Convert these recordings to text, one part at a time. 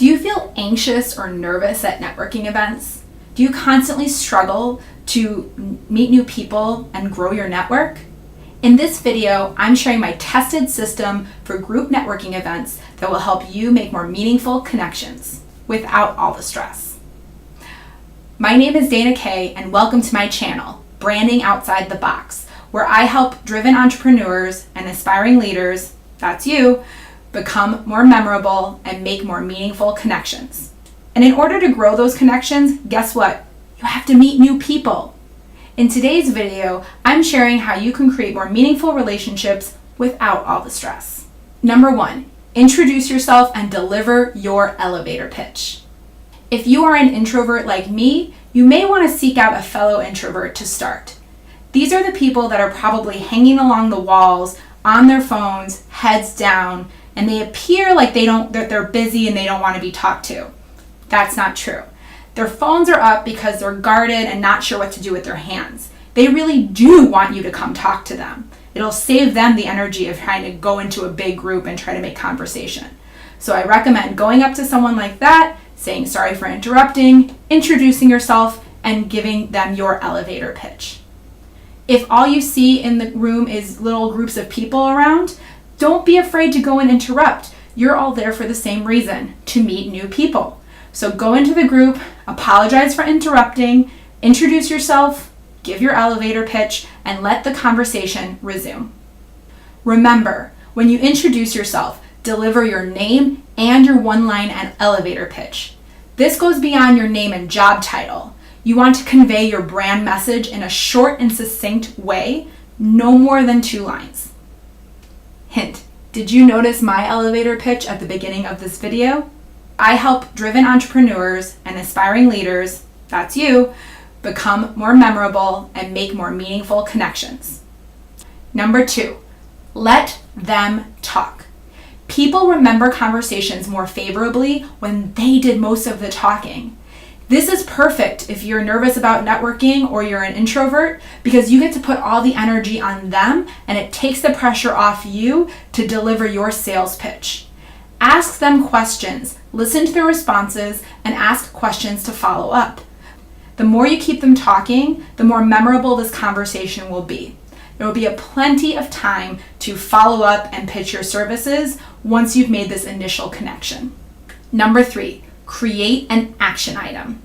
Do you feel anxious or nervous at networking events? Do you constantly struggle to meet new people and grow your network? In this video, I'm sharing my tested system for group networking events that will help you make more meaningful connections without all the stress. My name is Dana Kay, and welcome to my channel, Branding Outside the Box, where I help driven entrepreneurs and aspiring leaders, that's you, become more memorable and make more meaningful connections. And in order to grow those connections, guess what? You have to meet new people. In today's video, I'm sharing how you can create more meaningful relationships without all the stress. Number 1, introduce yourself and deliver your elevator pitch. If you are an introvert like me, you may want to seek out a fellow introvert to start. These are the people that are probably hanging along the walls on their phones, heads down, and they appear like they're busy and they don't want to be talked to. That's not true. Their phones are up because they're guarded and not sure what to do with their hands. They really do want you to come talk to them. It'll save them the energy of trying to go into a big group and try to make conversation. So I recommend going up to someone like that, saying sorry for interrupting, introducing yourself, and giving them your elevator pitch. If all you see in the room is little groups of people around, don't be afraid to go and interrupt. You're all there for the same reason, to meet new people. So go into the group, apologize for interrupting, introduce yourself, give your elevator pitch, and let the conversation resume. Remember, when you introduce yourself, deliver your name and your one-line and elevator pitch. This goes beyond your name and job title. You want to convey your brand message in a short and succinct way, no more than 2 lines. Hint, did you notice my elevator pitch at the beginning of this video? I help driven entrepreneurs and aspiring leaders, that's you, become more memorable and make more meaningful connections. Number 2, let them talk. People remember conversations more favorably when they did most of the talking. This is perfect if you're nervous about networking or you're an introvert, because you get to put all the energy on them and it takes the pressure off you to deliver your sales pitch. Ask them questions, listen to their responses, and ask questions to follow up. The more you keep them talking, the more memorable this conversation will be. There will be plenty of time to follow up and pitch your services once you've made this initial connection. Number 3, create an action item.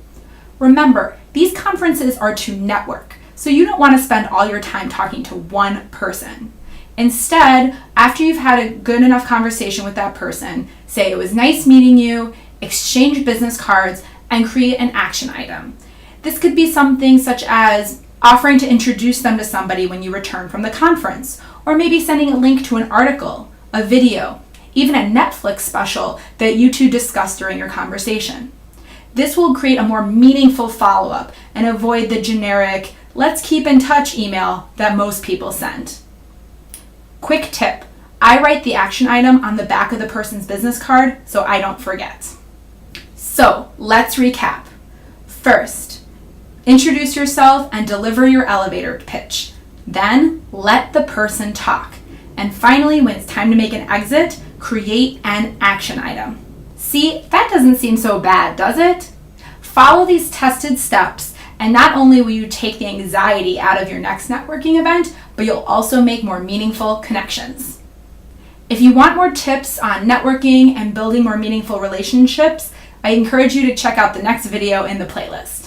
Remember, these conferences are to network, so you don't want to spend all your time talking to one person. Instead, after you've had a good enough conversation with that person, say it was nice meeting you, exchange business cards, and create an action item. This could be something such as offering to introduce them to somebody when you return from the conference, or maybe sending a link to an article, a video, even a Netflix special that you two discussed during your conversation. This will create a more meaningful follow-up and avoid the generic, let's keep in touch email that most people send. Quick tip, I write the action item on the back of the person's business card so I don't forget. So let's recap. First, introduce yourself and deliver your elevator pitch. Then let the person talk. And finally, when it's time to make an exit, create an action item. See, that doesn't seem so bad, does it? Follow these tested steps, and not only will you take the anxiety out of your next networking event, but you'll also make more meaningful connections. If you want more tips on networking and building more meaningful relationships, I encourage you to check out the next video in the playlist.